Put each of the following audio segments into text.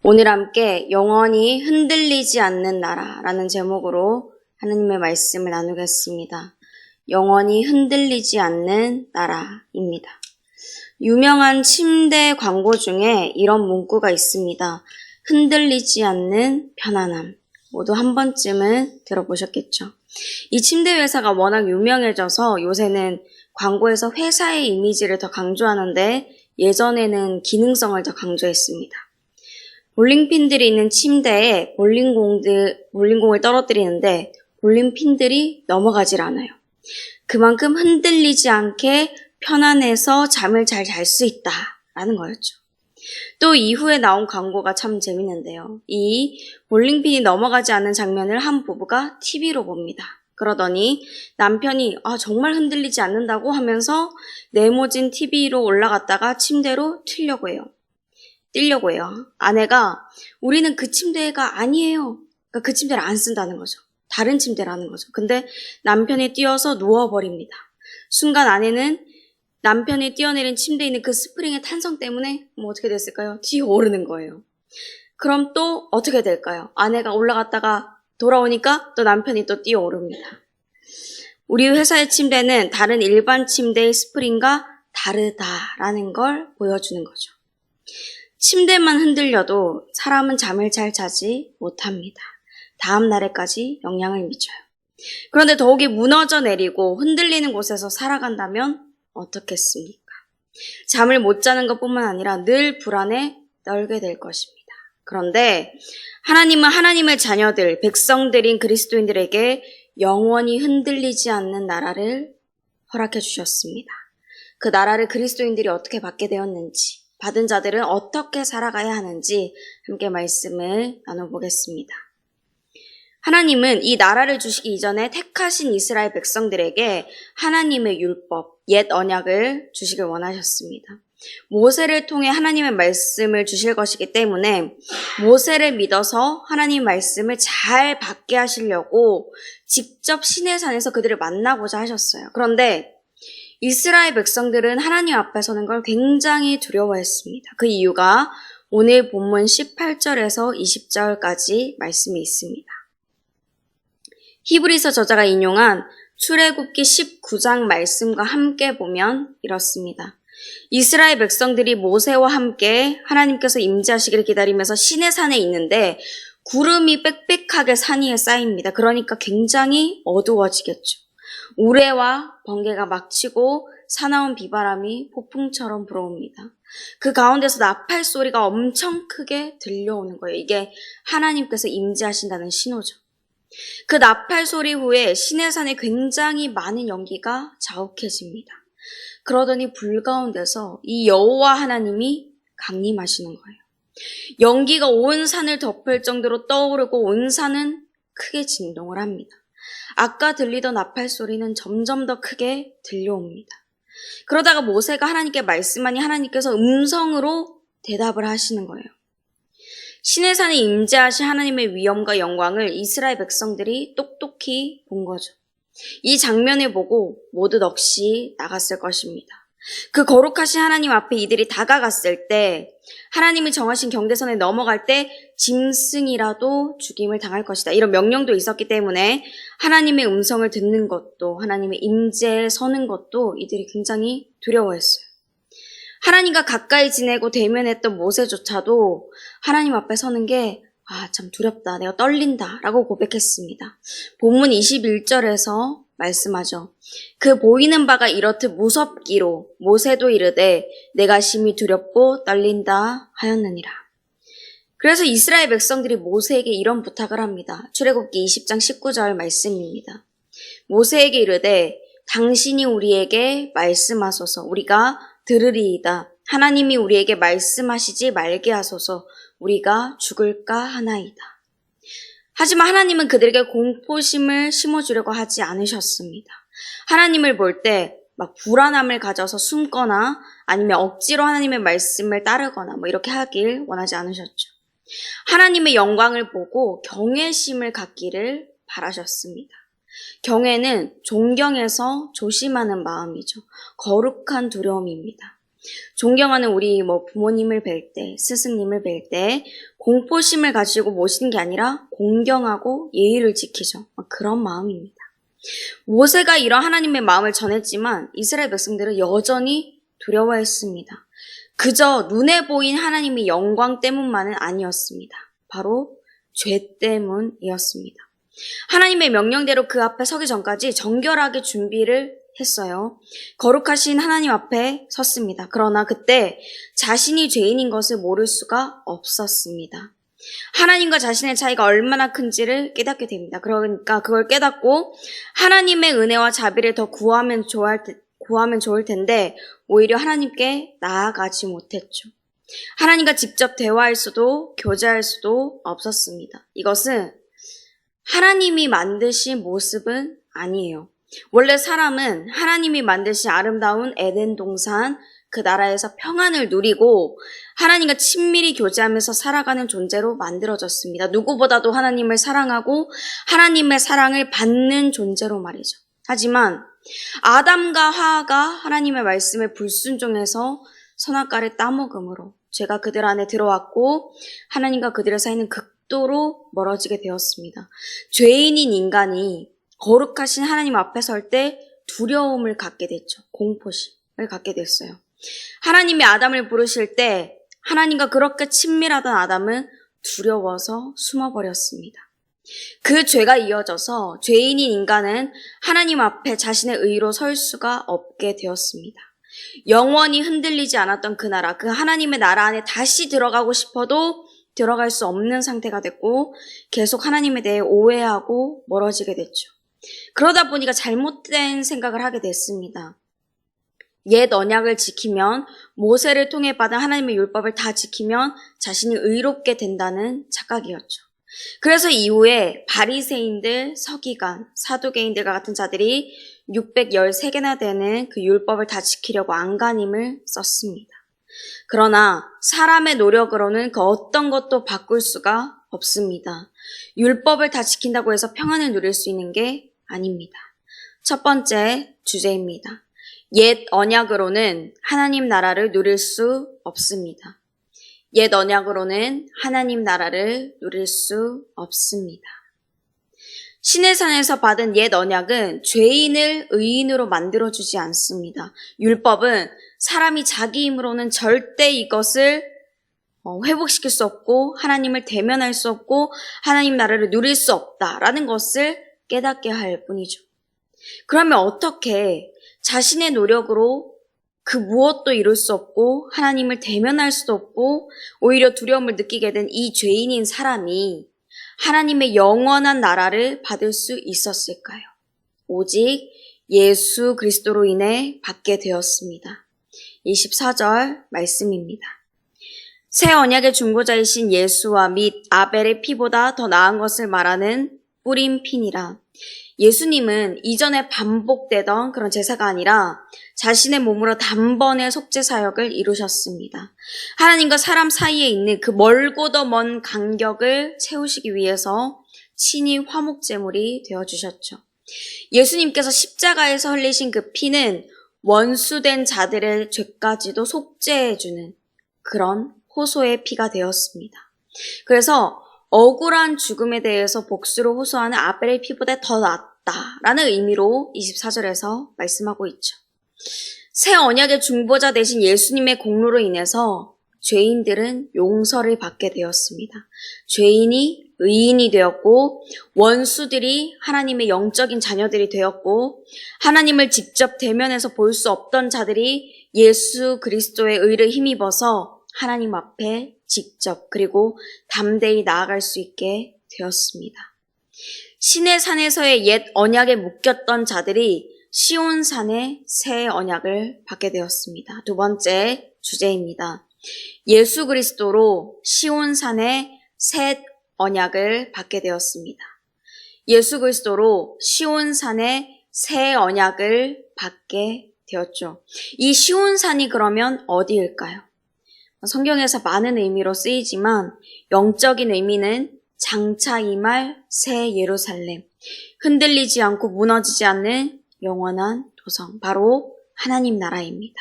오늘 함께 영원히 흔들리지 않는 나라라는 제목으로 하나님의 말씀을 나누겠습니다. 영원히 흔들리지 않는 나라입니다. 유명한 침대 광고 중에 이런 문구가 있습니다. 흔들리지 않는 편안함. 모두 한 번쯤은 들어보셨겠죠. 이 침대 회사가 워낙 유명해져서 요새는 광고에서 회사의 이미지를 더 강조하는데 예전에는 기능성을 더 강조했습니다. 볼링핀들이 있는 침대에 볼링공을 떨어뜨리는데 볼링핀들이 넘어가질 않아요. 그만큼 흔들리지 않게 편안해서 잠을 잘 잘 수 있다라는 거였죠. 또 이후에 나온 광고가 참 재밌는데요. 이 볼링핀이 넘어가지 않는 장면을 한 부부가 TV로 봅니다. 그러더니 남편이 정말 흔들리지 않는다고 하면서 네모진 TV로 올라갔다가 침대로 뛰려고 해요. 아내가 우리는 그 침대가 아니에요. 그러니까 그 침대를 안 쓴다는 거죠. 다른 침대라는 거죠. 근데 남편이 뛰어서 누워버립니다. 순간 아내는 남편이 뛰어내린 침대에 있는 그 스프링의 탄성 때문에 어떻게 됐을까요? 뛰어오르는 거예요. 그럼 또 어떻게 될까요? 아내가 올라갔다가 돌아오니까 또 남편이 또 뛰어오릅니다. 우리 회사의 침대는 다른 일반 침대의 스프링과 다르다라는 걸 보여주는 거죠. 침대만 흔들려도 사람은 잠을 잘 자지 못합니다. 다음 날에까지 영향을 미쳐요. 그런데 더욱이 무너져 내리고 흔들리는 곳에서 살아간다면 어떻겠습니까? 잠을 못 자는 것뿐만 아니라 늘 불안에 떨게 될 것입니다. 그런데 하나님은 하나님의 자녀들, 백성들인 그리스도인들에게 영원히 흔들리지 않는 나라를 허락해 주셨습니다. 그 나라를 그리스도인들이 어떻게 받게 되었는지, 받은 자들은 어떻게 살아가야 하는지 함께 말씀을 나눠보겠습니다. 하나님은 이 나라를 주시기 이전에 택하신 이스라엘 백성들에게 하나님의 율법, 옛 언약을 주시길 원하셨습니다. 모세를 통해 하나님의 말씀을 주실 것이기 때문에 모세를 믿어서 하나님 말씀을 잘 받게 하시려고 직접 시내산에서 그들을 만나고자 하셨어요. 그런데 이스라엘 백성들은 하나님 앞에 서는 걸 굉장히 두려워했습니다. 그 이유가 오늘 본문 18절에서 20절까지 말씀이 있습니다. 히브리서 저자가 인용한 출애굽기 19장 말씀과 함께 보면 이렇습니다. 이스라엘 백성들이 모세와 함께 하나님께서 임재하시기를 기다리면서 시내산에 있는데 구름이 빽빽하게 산 위에 쌓입니다. 그러니까 굉장히 어두워지겠죠. 우레와 번개가 막치고 사나운 비바람이 폭풍처럼 불어옵니다. 그 가운데서 나팔 소리가 엄청 크게 들려오는 거예요. 이게 하나님께서 임재하신다는 신호죠. 그 나팔 소리 후에 시내산에 굉장히 많은 연기가 자욱해집니다. 그러더니 불 가운데서 이 여호와 하나님이 강림하시는 거예요. 연기가 온 산을 덮을 정도로 떠오르고 온 산은 크게 진동을 합니다. 아까 들리던 나팔 소리는 점점 더 크게 들려옵니다. 그러다가 모세가 하나님께 말씀하니 하나님께서 음성으로 대답을 하시는 거예요. 시내산에 임재하신 하나님의 위엄과 영광을 이스라엘 백성들이 똑똑히 본 거죠. 이 장면을 보고 모두 넋이 나갔을 것입니다. 그 거룩하신 하나님 앞에 이들이 다가갔을 때 하나님이 정하신 경계선에 넘어갈 때 짐승이라도 죽임을 당할 것이다. 이런 명령도 있었기 때문에 하나님의 음성을 듣는 것도 하나님의 임재에 서는 것도 이들이 굉장히 두려워했어요. 하나님과 가까이 지내고 대면했던 모세조차도 하나님 앞에 서는 게 참 두렵다. 내가 떨린다. 라고 고백했습니다. 본문 21절에서 말씀하죠. 그 보이는 바가 이렇듯 무섭기로 모세도 이르되 내가 심히 두렵고 떨린다 하였느니라. 그래서 이스라엘 백성들이 모세에게 이런 부탁을 합니다. 출애굽기 20장 19절 말씀입니다. 모세에게 이르되 당신이 우리에게 말씀하소서 우리가 들으리이다. 하나님이 우리에게 말씀하시지 말게 하소서 우리가 죽을까 하나이다. 하지만 하나님은 그들에게 공포심을 심어주려고 하지 않으셨습니다. 하나님을 볼 때 막 불안함을 가져서 숨거나 아니면 억지로 하나님의 말씀을 따르거나 이렇게 하길 원하지 않으셨죠. 하나님의 영광을 보고 경외심을 갖기를 바라셨습니다. 경외는 존경해서 조심하는 마음이죠. 거룩한 두려움입니다. 존경하는 우리 부모님을 뵐 때, 스승님을 뵐 때 공포심을 가지고 모시는 게 아니라 공경하고 예의를 지키죠. 그런 마음입니다. 모세가 이런 하나님의 마음을 전했지만 이스라엘 백성들은 여전히 두려워했습니다. 그저 눈에 보인 하나님의 영광 때문만은 아니었습니다. 바로 죄 때문이었습니다. 하나님의 명령대로 그 앞에 서기 전까지 정결하게 준비를 했어요. 거룩하신 하나님 앞에 섰습니다. 그러나 그때 자신이 죄인인 것을 모를 수가 없었습니다. 하나님과 자신의 차이가 얼마나 큰지를 깨닫게 됩니다. 그러니까 그걸 깨닫고 하나님의 은혜와 자비를 더 구하면 좋을 텐데 오히려 하나님께 나아가지 못했죠. 하나님과 직접 대화할 수도 교제할 수도 없었습니다. 이것은 하나님이 만드신 모습은 아니에요. 원래 사람은 하나님이 만드신 아름다운 에덴 동산 그 나라에서 평안을 누리고 하나님과 친밀히 교제하면서 살아가는 존재로 만들어졌습니다. 누구보다도 하나님을 사랑하고 하나님의 사랑을 받는 존재로 말이죠. 하지만 아담과 하와가 하나님의 말씀에 불순종해서 선악과를 따먹음으로 죄가 그들 안에 들어왔고 하나님과 그들의 사이는 극도로 멀어지게 되었습니다. 죄인인 인간이 거룩하신 하나님 앞에 설 때 두려움을 갖게 됐죠. 공포심을 갖게 됐어요. 하나님이 아담을 부르실 때 하나님과 그렇게 친밀하던 아담은 두려워서 숨어버렸습니다. 그 죄가 이어져서 죄인인 인간은 하나님 앞에 자신의 의로 설 수가 없게 되었습니다. 영원히 흔들리지 않았던 그 나라, 그 하나님의 나라 안에 다시 들어가고 싶어도 들어갈 수 없는 상태가 됐고 계속 하나님에 대해 오해하고 멀어지게 됐죠. 그러다 보니까 잘못된 생각을 하게 됐습니다. 옛 언약을 지키면 모세를 통해 받은 하나님의 율법을 다 지키면 자신이 의롭게 된다는 착각이었죠. 그래서 이후에 바리새인들, 서기관, 사두개인들과 같은 자들이 613개나 되는 그 율법을 다 지키려고 안간힘을 썼습니다. 그러나 사람의 노력으로는 그 어떤 것도 바꿀 수가 없습니다. 율법을 다 지킨다고 해서 평안을 누릴 수 있는 게 아닙니다. 첫 번째 주제입니다. 옛 언약으로는 하나님 나라를 누릴 수 없습니다. 옛 언약으로는 하나님 나라를 누릴 수 없습니다. 시내산에서 받은 옛 언약은 죄인을 의인으로 만들어주지 않습니다. 율법은 사람이 자기 힘으로는 절대 이것을 회복시킬 수 없고 하나님을 대면할 수 없고 하나님 나라를 누릴 수 없다라는 것을 깨닫게 할 뿐이죠. 그러면 어떻게 자신의 노력으로 그 무엇도 이룰 수 없고 하나님을 대면할 수도 없고 오히려 두려움을 느끼게 된 이 죄인인 사람이 하나님의 영원한 나라를 받을 수 있었을까요? 오직 예수 그리스도로 인해 받게 되었습니다. 24절 말씀입니다. 새 언약의 중보자이신 예수와 및 아벨의 피보다 더 나은 것을 말하는 뿌린 피니라. 예수님은 이전에 반복되던 그런 제사가 아니라 자신의 몸으로 단번에 속죄 사역을 이루셨습니다. 하나님과 사람 사이에 있는 그 멀고도 먼 간격을 채우시기 위해서 친히 화목제물이 되어주셨죠. 예수님께서 십자가에서 흘리신 그 피는 원수된 자들의 죄까지도 속죄해주는 그런 호소의 피가 되었습니다. 그래서 억울한 죽음에 대해서 복수를 호소하는 아벨의 피보다 더 낫다라는 의미로 24절에서 말씀하고 있죠. 새 언약의 중보자 되신 예수님의 공로로 인해서 죄인들은 용서를 받게 되었습니다. 죄인이 의인이 되었고 원수들이 하나님의 영적인 자녀들이 되었고 하나님을 직접 대면해서 볼 수 없던 자들이 예수 그리스도의 의를 힘입어서 하나님 앞에 직접 그리고 담대히 나아갈 수 있게 되었습니다. 시내산에서의 옛 언약에 묶였던 자들이 시온산의 새 언약을 받게 되었습니다. 두 번째 주제입니다. 예수 그리스도로 시온산의 새 언약을 받게 되었습니다. 예수 그리스도로 시온산의 새 언약을 받게 되었죠. 이 시온산이 그러면 어디일까요? 성경에서 많은 의미로 쓰이지만 영적인 의미는 장차 임할 새 예루살렘, 흔들리지 않고 무너지지 않는 영원한 도성, 바로 하나님 나라입니다.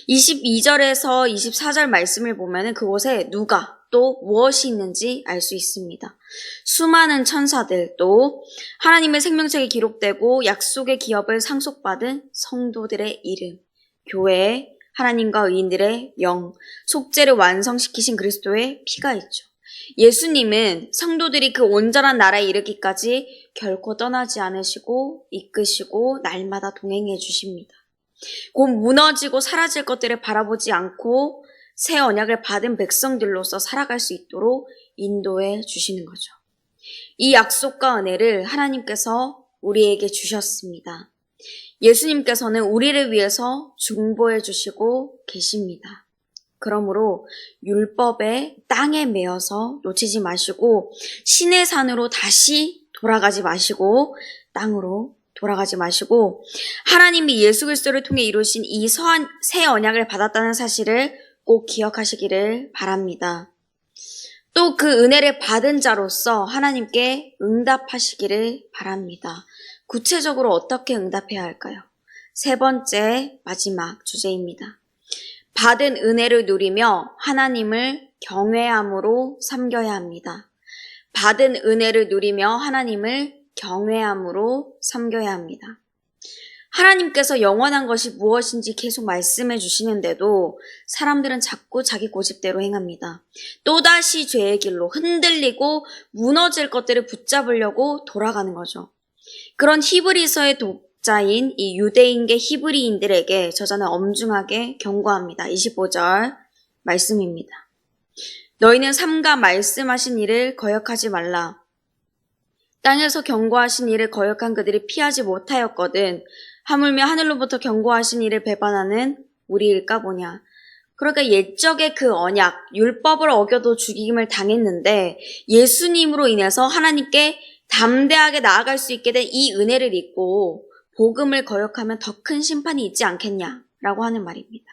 22절에서 24절 말씀을 보면은 그곳에 누가 또 무엇이 있는지 알 수 있습니다. 수많은 천사들, 또 하나님의 생명책에 기록되고 약속의 기업을 상속받은 성도들의 이름, 교회, 하나님과 의인들의 영, 속죄를 완성시키신 그리스도의 피가 있죠. 예수님은 성도들이 그 온전한 나라에 이르기까지 결코 떠나지 않으시고 이끄시고 날마다 동행해 주십니다. 곧 무너지고 사라질 것들을 바라보지 않고 새 언약을 받은 백성들로서 살아갈 수 있도록 인도해 주시는 거죠. 이 약속과 은혜를 하나님께서 우리에게 주셨습니다. 예수님께서는 우리를 위해서 중보해 주시고 계십니다. 그러므로 율법의 땅에 매여서 놓치지 마시고 신의 산으로 다시 돌아가지 마시고 땅으로 돌아가지 마시고 하나님이 예수 그리스도를 통해 이루신 이 새 언약을 받았다는 사실을 꼭 기억하시기를 바랍니다. 또 그 은혜를 받은 자로서 하나님께 응답하시기를 바랍니다. 구체적으로 어떻게 응답해야 할까요? 세 번째 마지막 주제입니다. 받은 은혜를 누리며 하나님을 경외함으로 섬겨야 합니다. 받은 은혜를 누리며 하나님을 경외함으로 섬겨야 합니다. 하나님께서 영원한 것이 무엇인지 계속 말씀해 주시는데도 사람들은 자꾸 자기 고집대로 행합니다. 또다시 죄의 길로 흔들리고 무너질 것들을 붙잡으려고 돌아가는 거죠. 그런 히브리서의 독자인 이 유대인계 히브리인들에게 저자는 엄중하게 경고합니다. 25절 말씀입니다. 너희는 삼가 말씀하신 일을 거역하지 말라. 땅에서 경고하신 일을 거역한 그들이 피하지 못하였거든. 하물며 하늘로부터 경고하신 일을 배반하는 우리일까 보냐. 그러니까 옛적의 그 언약, 율법을 어겨도 죽임을 당했는데 예수님으로 인해서 하나님께 담대하게 나아갈 수 있게 된 이 은혜를 잊고 복음을 거역하면 더 큰 심판이 있지 않겠냐라고 하는 말입니다.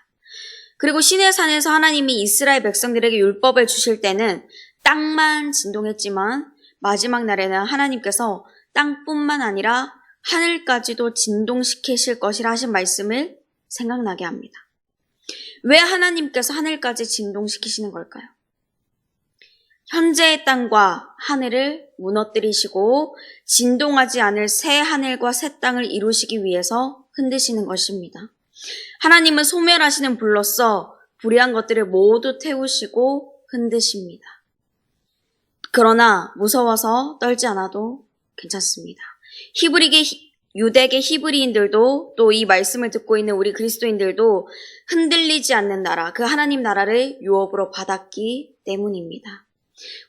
그리고 시내 산에서 하나님이 이스라엘 백성들에게 율법을 주실 때는 땅만 진동했지만 마지막 날에는 하나님께서 땅뿐만 아니라 하늘까지도 진동시키실 것이라 하신 말씀을 생각나게 합니다. 왜 하나님께서 하늘까지 진동시키시는 걸까요? 현재의 땅과 하늘을 무너뜨리시고 진동하지 않을 새 하늘과 새 땅을 이루시기 위해서 흔드시는 것입니다. 하나님은 소멸하시는 불로써 불의한 것들을 모두 태우시고 흔드십니다. 그러나 무서워서 떨지 않아도 괜찮습니다. 유대계 히브리인들도 또 이 말씀을 듣고 있는 우리 그리스도인들도 흔들리지 않는 나라, 그 하나님 나라를 유업으로 받았기 때문입니다.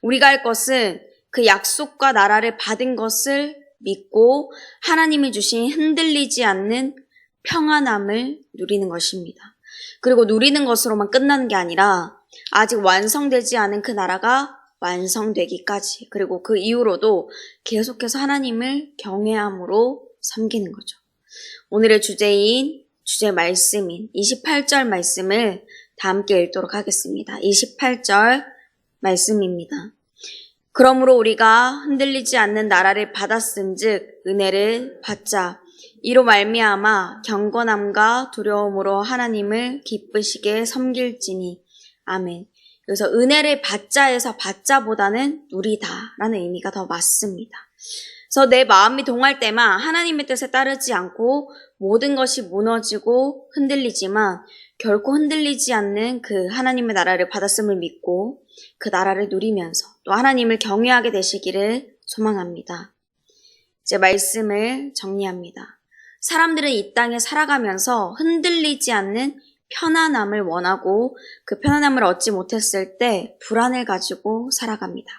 우리가 할 것은 그 약속과 나라를 받은 것을 믿고 하나님이 주신 흔들리지 않는 평안함을 누리는 것입니다. 그리고 누리는 것으로만 끝나는 게 아니라 아직 완성되지 않은 그 나라가 완성되기까지, 그리고 그 이후로도 계속해서 하나님을 경외함으로 섬기는 거죠. 오늘의 주제 말씀인 28절 말씀을 다 함께 읽도록 하겠습니다. 28절 말씀입니다. 그러므로 우리가 흔들리지 않는 나라를 받았은즉 은혜를 받자. 이로 말미암아 경건함과 두려움으로 하나님을 기쁘시게 섬길지니. 아멘. 그래서 은혜를 받자에서 받자보다는 누리다라는 의미가 더 맞습니다. 그래서 내 마음이 동할 때만 하나님의 뜻에 따르지 않고 모든 것이 무너지고 흔들리지만 결코 흔들리지 않는 그 하나님의 나라를 받았음을 믿고 그 나라를 누리면서 또 하나님을 경외하게 되시기를 소망합니다. 이제 말씀을 정리합니다. 사람들은 이 땅에 살아가면서 흔들리지 않는 편안함을 원하고 그 편안함을 얻지 못했을 때 불안을 가지고 살아갑니다.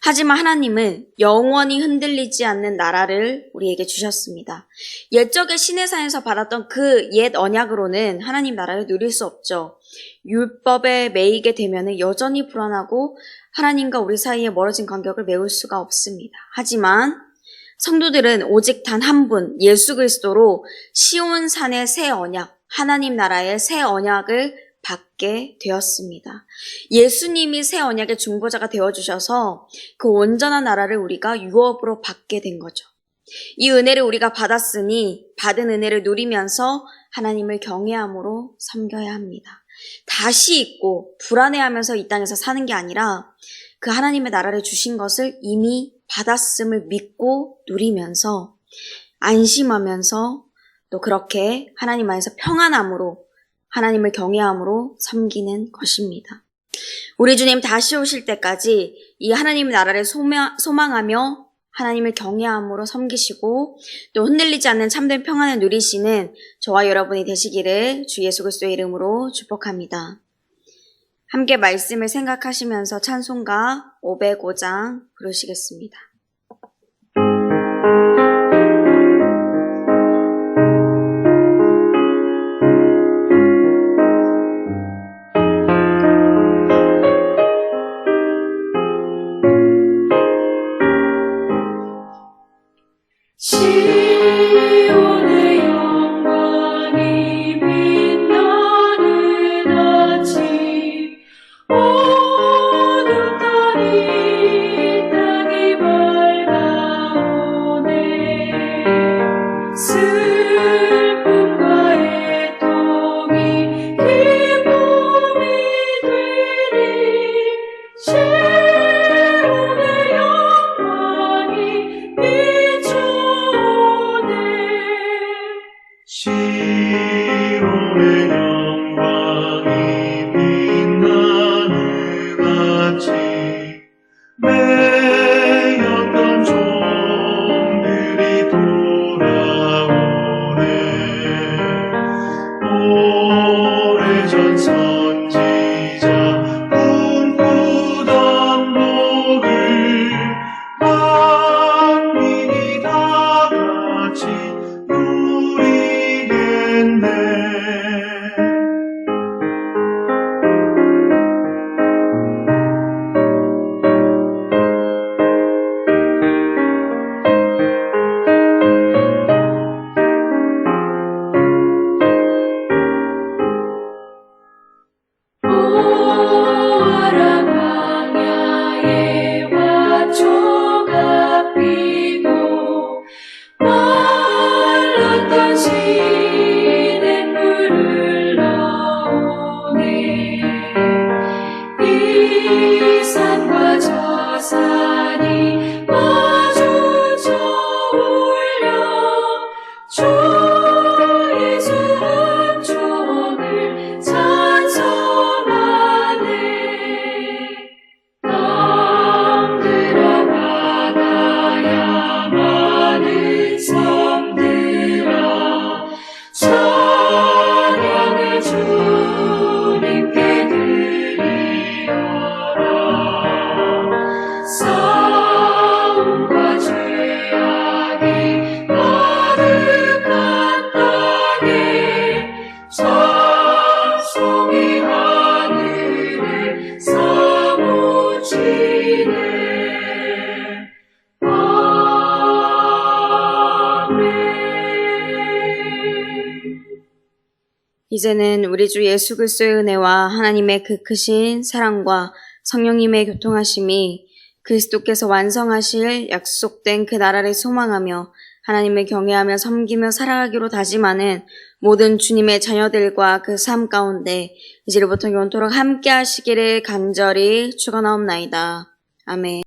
하지만 하나님은 영원히 흔들리지 않는 나라를 우리에게 주셨습니다. 옛적의 시내산에서 받았던 그 옛 언약으로는 하나님 나라를 누릴 수 없죠. 율법에 매이게 되면 여전히 불안하고 하나님과 우리 사이에 멀어진 간격을 메울 수가 없습니다. 하지만 성도들은 오직 단 한 분, 예수 그리스도로 시온산의 새 언약, 하나님 나라의 새 언약을 받게 되었습니다. 예수님이 새 언약의 중보자가 되어주셔서 그 온전한 나라를 우리가 유업으로 받게 된 거죠. 이 은혜를 우리가 받았으니 받은 은혜를 누리면서 하나님을 경외함으로 섬겨야 합니다. 다시 잊고 불안해하면서 이 땅에서 사는 게 아니라 그 하나님의 나라를 주신 것을 이미 받았음을 믿고 누리면서 안심하면서 또 그렇게 하나님 안에서 평안함으로 하나님을 경외함으로 섬기는 것입니다. 우리 주님 다시 오실 때까지 이 하나님의 나라를 소망하며 하나님을 경외함으로 섬기시고 또 흔들리지 않는 참된 평안을 누리시는 저와 여러분이 되시기를 주 예수 그리스도의 이름으로 축복합니다. 함께 말씀을 생각하시면서 찬송가 505장 부르시겠습니다. 시온의 영광이 빛나는 아침 어둡더니 땅이 밝아오네 슬픔과 애통이 기쁨이 되리 시온의 영광이 시온의 영광이 빛나는 아침 매였던 종들이 돌아오네 오래전 선지자 꿈꾸던 복을 만민이 다 같이 누리겠네. 보아라 광야에 화초가 피고 말랐던 시냇물을 흘러오네 이 산과 저 산이 마주쳐 울려 주 예수 은총을 찬송하네 땅들아 바다야 많은 섬들아 찬양을 주님께 드리어라 싸움과 죄악이 가득한 땅에 찬송이 하늘을 사무치네 이제는 우리 주 예수 그리스도의 은혜와 하나님의 그 크신 사랑과 성령님의 교통하심이 그리스도께서 완성하실 약속된 그 나라를 소망하며 하나님을 경외하며 섬기며 살아가기로 다짐하는 모든 주님의 자녀들과 그 삶 가운데 이제부터 영원토록 함께 하시기를 간절히 축원하옵나이다. 아멘.